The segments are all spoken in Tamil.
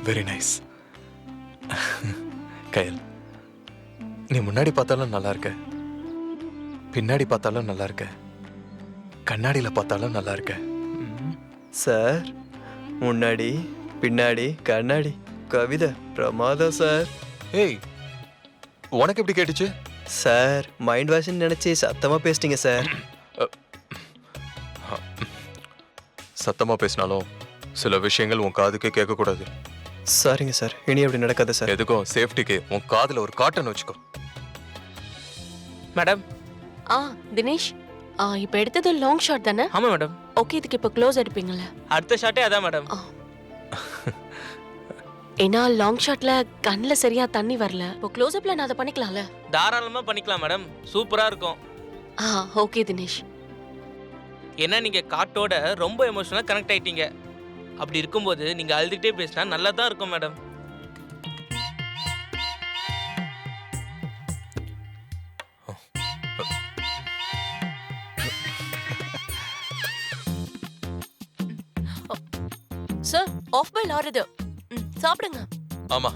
Very nice. கயல், நீ முன்னாடி பார்த்தாலும் நல்லா இருக்க, பின்னாடி பார்த்தாலும் நல்லா இருக்க, கண்ணாடியில பார்த்தாலும் நல்லா இருக்க. சார், முன்னாடி பின்னாடி கண்ணாடி கவிதை பிரமாதம் சார். ஏய், உனக்கு எப்படி கேட்டுச்சு? சார், மைண்ட் வாஷ்னு நினைச்சு சத்தமா பேசிட்டீங்க சார். சத்தமா பேசினாலும் சில விஷயங்கள் உன் காதுக்கு கேட்க கூடாது. சாரிங்க சார், இனி அப்படி நடக்காது சார். எதுக்கும் சேஃப்டிக்கு உன் காதுல ஒரு காட்டன் வச்சுக்கோ. மேடம். தினேஷ், இப்ப எடுத்தது லாங் ஷாட் தானே? ஆமா மேடம். ஓகே, இதுக்கு இப்ப க்ளோஸ் எடுப்பீங்கல்ல? அடுத்த ஷாட்டே அதான் மேடம். ஏன்னா லாங் ஷாட்ல கண்ணுல சரியா தண்ணி வரல. இப்போ க்ளோஸ் அப்ல நான் அதை பண்ணிக்கலாம்ல? தாராளமா பண்ணிக்கலாம் மேடம், சூப்பரா இருக்கும். ஓகே தினேஷ். ஏன்னா நீங்க காட்டோட ரொம்ப எமோஷனலா கனெக்ட் ஆயிட்டீங்க. அப்படி இருக்கும்போது நீங்க அழுதுகிட்டே பேசினா நல்லா தான் இருக்கும் மேடம். சார், ஆஃப் பாயில் ஆறுது, சாப்பிடுங்க. ஆமா.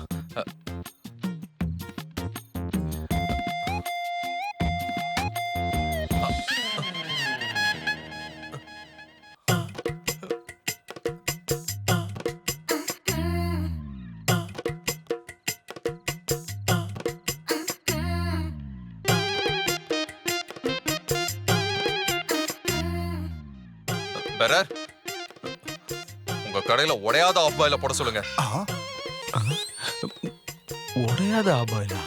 பெரர், உங்க கடையில உடையாத ஆஃப் பாயில போட சொல்லுங்க. உடையாத ஆபாயிலா?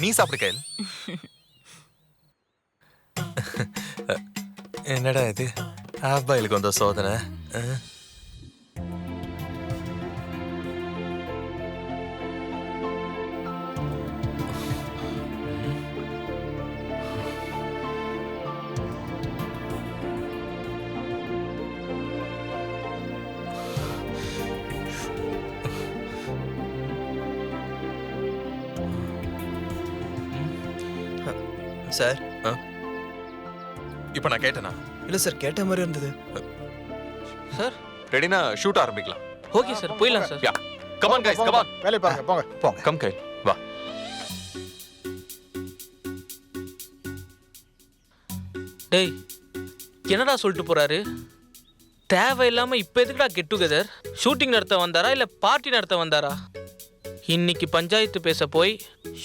நீ சாப்பிடு கயல். என்னடா இது, ஆஃப் பாயிலுக்கு வந்த சோதனை. சார், இப்ப நான் கேட்டேனா? இல்ல சார், கேட்ட மாதிரி இருந்தது. சார், ரெடினா ஷூட் ஆரம்பிக்கலாம். ஓகே சார், போயிடலாம் sir. Yeah, come on guys, come on. வேலை பாருங்க, போங்க போங்க. கம் கயல், வா. டேய், என்னடா சொல்லிட்டு போறாரு? தேவையில்லாம இப்ப எதுக்குடா கெட் டுகெதர்? ஷூட்டிங் நடத்த வந்தாரா இல்ல பார்ட்டி நடத்த வந்தாரா? இன்னைக்கு பஞ்சாயத்து பேச போய்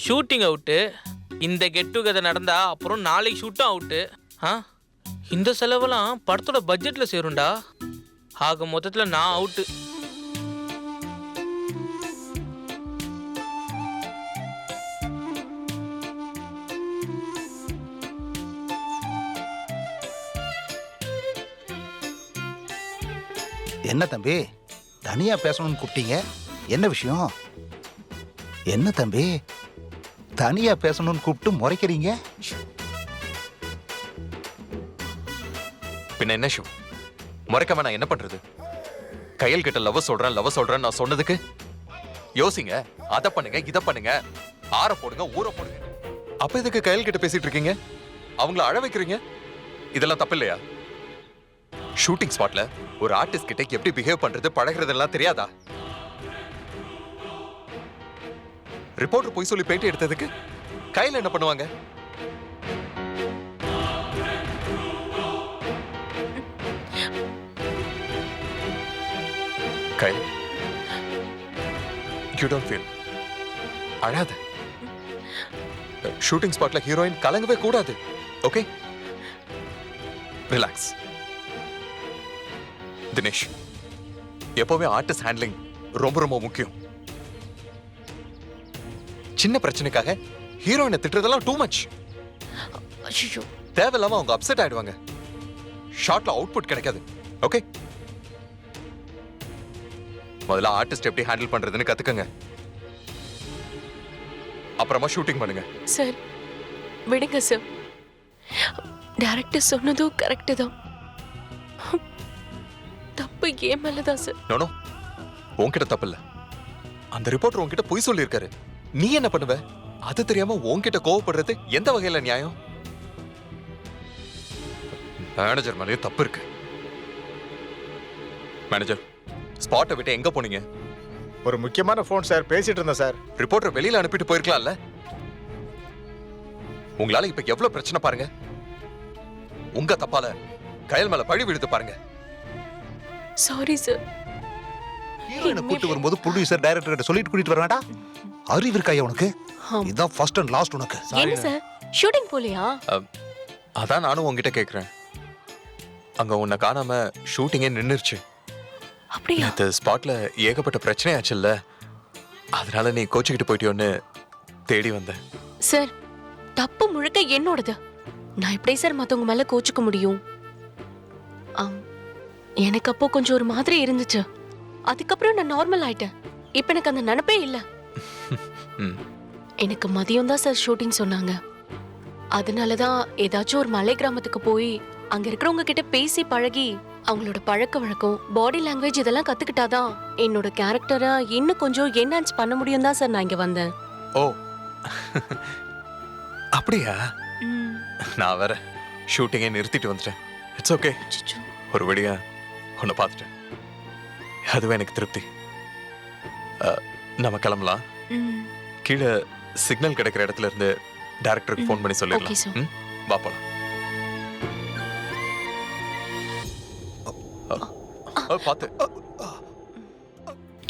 ஷூட்டிங் அவுட்டு. இந்த கெட் டுகெதர் நடந்தா அப்புறம் நாளைக்கு ஷூட்டும் அவுட்டு. இந்த செலவெல்லாம் படத்தோட பட்ஜெட்ல சேரும்டா. ஆக மொத்தத்துல நான் அவுட்டு. என்ன தம்பி, தனியா பேசணும்னு கூப்பிட்டீங்க? என்ன விஷயம்? என்ன தம்பி, தனியா பேசணும்னு கூப்பிட்டு முறைக்கிறீங்க? பின்ன என்ன ஷூ? முறைக்காம நான் என்ன பண்றது? கயல் கிட்ட லவ் சொல்றேன் நான் சொன்னதுக்கு யோசிங்க. அதை பண்ணுங்க, இதை பண்ணுங்க, ஆற போடுங்க, ஊற போடுங்க. அப்ப இதுக்கு கயல் கிட்ட பேசிட்டு இருக்கீங்க? அவங்கள அழ வைக்கிறீங்க? இதெல்லாம் தப்பு இல்லையா? ஷூட்டிங் ஸ்பாட்ல ஒரு ஆர்டிஸ்ட் கிட்ட எப்படி பிஹேவ் பண்றது, பழகிறது எல்லாம் தெரியாதா? ரிப்போர்ட்டர் போய் சொல்லி பேட்டி எடுத்ததுக்கு கையில என்ன பண்ணுவாங்க? Kyle, you don't feel. அழாத. ஷூட்டிங் ஸ்பாட்ல ஹீரோயின் கலங்கவே கூடாது. Okay, relax. தினேஷ், எப்பவுமே ஆர்டிஸ்ட் ஹேண்ட்லிங் ரொம்ப ரொம்ப முக்கியம். சின்ன பிரச்சனைக்காக ஹீரோயினை திட்டுறதெல்லாம் டூ மச். தேவையில்லாம அவங்க அப்செட் ஆயிடுவாங்க. ஷார்ட்ல அவுட்புட் கிடைக்காது. ஓகே, முதல்ல ஆர்டிஸ்ட் எப்படி ஹேண்டில் பண்றதுன்னு கத்துக்கங்க. அப்புறமா ஷூட்டிங் பண்ணுங்க. சார், விடுங்க சார். டைரக்டர் சொன்னதும் கரெக்ட் தான். தப்பு ஏன் மேலதான் சார். நோ, உன்கிட்ட தப்பு இல்ல. அந்த ரிப்போர்ட்டர் உன்கிட்ட பொய் சொல்லி இருக்காரு. நீ என்ன பண்ணுவ? அது தெரியாம உன்கிட்ட கோவப்படுறது எந்த வகையில நியாயம்? மேனேஜர் மேலேயே தப்பு இருக்கு. மேனேஜர், ஸ்பாட்டை விட்டு எங்க போனீங்க? ஒரு முக்கியமான ஃபோன் சார், பேசிட்டு இருந்தேன் சார். ரிப்போர்ட்டர் வெளியில அனுப்பிட்டு போயிருக்கலாம்ல? உங்களால இப்ப எவ்வளவு பிரச்சனை பாருங்க. உங்க தப்பால கயல் மேல பழி விழுது பாருங்க. Sorry sir. ஹீரோயினை கூட்டு வரும்போது ப்ரொடியூசர் டைரக்டர் கிட்ட சொல்லிட்டு கூட்டிட்டு வர வேண்டாம்? அறிவு இருக்காயா உனக்கு? இதான் ஃபர்ஸ்ட் அண்ட் லாஸ்ட் உனக்கு. என்ன சார், ஷூட்டிங் போலையா? அதான் நானும் உங்ககிட்ட கேக்குறேன். அங்க உன்னை காணாம ஷூட்டிங்கே நின்னுருச்சு. அப்படியா? நேத்து ஸ்பாட்ல ஏகப்பட்ட பிரச்சனையாச்சுல்ல, அதனால நீ கோச்சிக்கிட்டு போயிட்டியோன்னு தேடி வந்தேன். சார், தப்பு முழுக்க என்னோடது. நான் எப்படி சார் மத்தவங்க மேல கோச்சுக்க முடியும்? எனக்கு அப்போ கொஞ்சம் ஒரு மாதிரி இருந்துச்சு. அதுக்கப்புறம் நான் நார்மல் ஆயிட்டேன். இப்ப எனக்கு அந்த நினைப்பே இல்ல. எனக்கு மதியம் தான் சார் ஷூட்டிங் சொன்னாங்க. அதனாலதான் ஏதாச்சும் ஒரு மலை கிராமத்துக்கு போய் அங்க இருக்கிறவங்க கிட்ட பேசி பழகி அவங்களோட பழக்க வழக்கம், பாடி லாங்குவேஜ் இதெல்லாம் கத்துக்கிட்டாதான் என்னோட கேரக்டரை இன்னும் கொஞ்சம் என்ஹான்ஸ் பண்ண முடியும் தான் சார் நான் இங்க வந்தேன். ஓ அப்படியா? நான் வேற ஷூட்டிங்கை நிறுத்திட்டு வந்துட்டேன். It's okay. ஒரு வழியா உன்னை பார்த்துட்டேன், அதுவே எனக்கு திருப்தி. நம்ம கிளம்பலாம். கீழே சிக்னல் கிடைக்கிற இடத்துல இருந்து டைரக்டருக்கு ஃபோன் பண்ணி சொல்லிடலாம். வா போலாம். பார்த்து.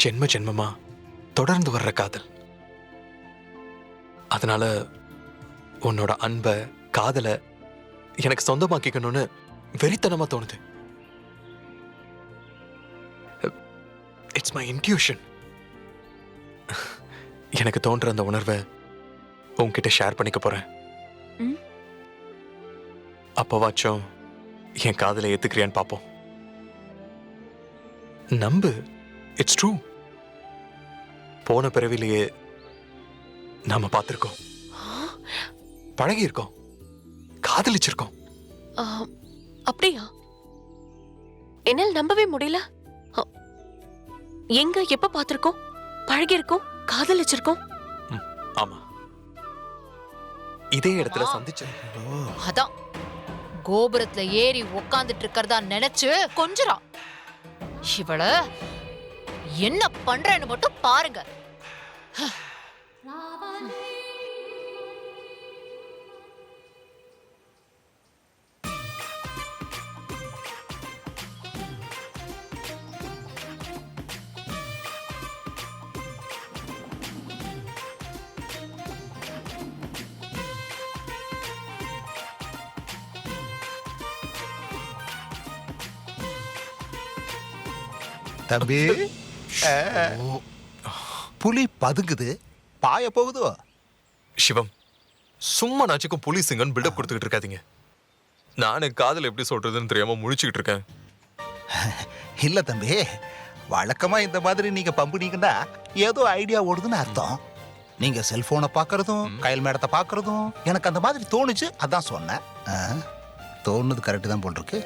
ஜென்ம ஜென்மமா தொடர்ந்து வர்ற காதல். அதனால உன்னோட அன்பை காதலை எனக்கு சொந்தமாக்கிக்கணும்னு வெறித்தனமா தோணுது. It's my intuition. எனக்கு தோன்ற அந்த உணர்வை உன்கிட்ட ஷேர் பண்ணிக்க போறேன். அப்பவாச்சும் என் காதலை ஏத்துக்கிறியான்னு பாப்போம். நம்பு, இட்ஸ் ட்ரூ. போன பிறவிலேயே நாம பார்த்திருக்கோம், பழகி இருக்கோம், காதலிச்சிருக்கோம். அப்படியா? என்னால் நம்பவே முடியல. எங்க எப்ப பார்த்திருக்கோம், பழகி இருக்கோம், காதலிச்சிருக்கோம்? ஆமா, இதே இடத்துல சந்திச்சு. அதான் கோபுரத்துல ஏறி உட்கார்ந்துட்டு இருக்கறதா நினைச்சு கொஞ்சரா. இவள என்ன பண்றேன்னு மட்டும் பாருங்க. தம்பி, புலி பதுங்குது, பாய போகுதோ? சிவம், சும்மா நாச்சுக்கும் போலீஸுங்கன்னு பில்டப் கொடுத்துக்கிட்டு இருக்காதீங்க. நானு காதல் எப்படி சொல்றதுன்னு தெரியாம முழிச்சுக்கிட்டு இருக்கேன். இல்ல தம்பி, வழக்கமா இந்த மாதிரி நீங்க பம்புனீங்கன்னா ஏதோ ஐடியா ஓடுதுன்னு அர்த்தம். நீங்க செல்போனை பாக்குறதும் கயல் மேடத்தை பாக்குறதும் எனக்கு அந்த மாதிரி தோணுச்சு, அதான் சொன்னேன். தோணுது கரெக்ட் தான் போல் இருக்கு.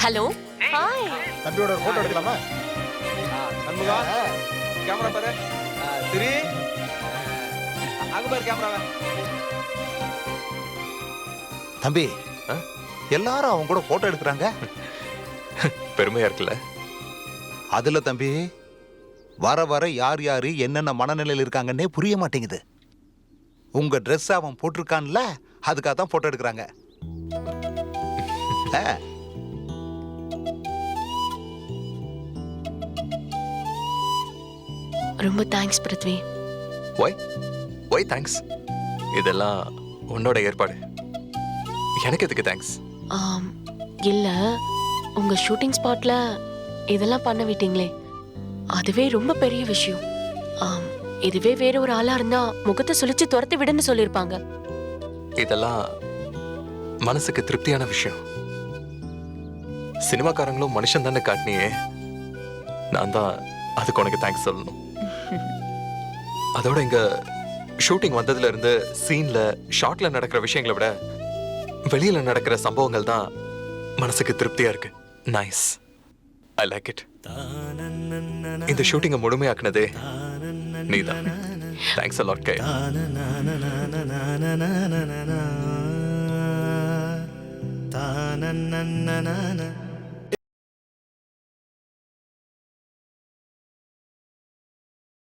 Hello, hi. தம்பியோட ஒரு போட்டோ எடுக்கலாமா? சண்முகா, கேமரா பாரு. சரி, அங்க பாரு கேமராவை. தம்பி, எல்லாரும் அவங்க கூட போட்டோ எடுக்கிறாங்க, பெருமையா இருக்குல்ல? அதுல தம்பி வர வர யார் யாரு என்னென்ன மனநிலையில் இருக்காங்கன்னே புரிய மாட்டேங்குது. உங்க ட்ரெஸ் அவன் போட்டிருக்கான்ல, அதுக்காக தான் போட்டோ எடுக்கிறாங்க. ரொம்ப தேங்க்ஸ் பிருத்வி. Y thanks? இதெல்லாம் உன்னோட ஏற்பாடு, எனக்கு எதுக்கு தேங்க்ஸ்? இல்ல, உங்க ஷூட்டிங் ஸ்பாட்ல இதெல்லாம் பண்ண விட்டீங்களே, அதுவே ரொம்ப பெரிய விஷயம். இதுவே வேற ஒரு ஆளா இருந்தா முகத்தை சுழிச்சு துரத்தி விடுன்னு சொல்லிருப்பாங்க. இதெல்லாம் மனசுக்கு திருப்தியான விஷயம். சினிமாக்காரங்களும் மனுஷன் தானே காட்டினியே, நான் தான் அதுக்கு உனக்கு தேங்க்ஸ் சொல்லணும். அதோட இங்க ஷூட்டிங் வந்ததுல இருந்து சீன்ல ஷார்ட்ல நடக்கிற விஷயங்களை விட வெளியில நடக்கிற சம்பவங்கள் தான் மனசுக்கு திருப்தியா இருக்கு. நைஸ். I like it. இந்த ஷூட்டிங்கை முழுமையாக்குனதே நீதான். Thanks a lot Kayal.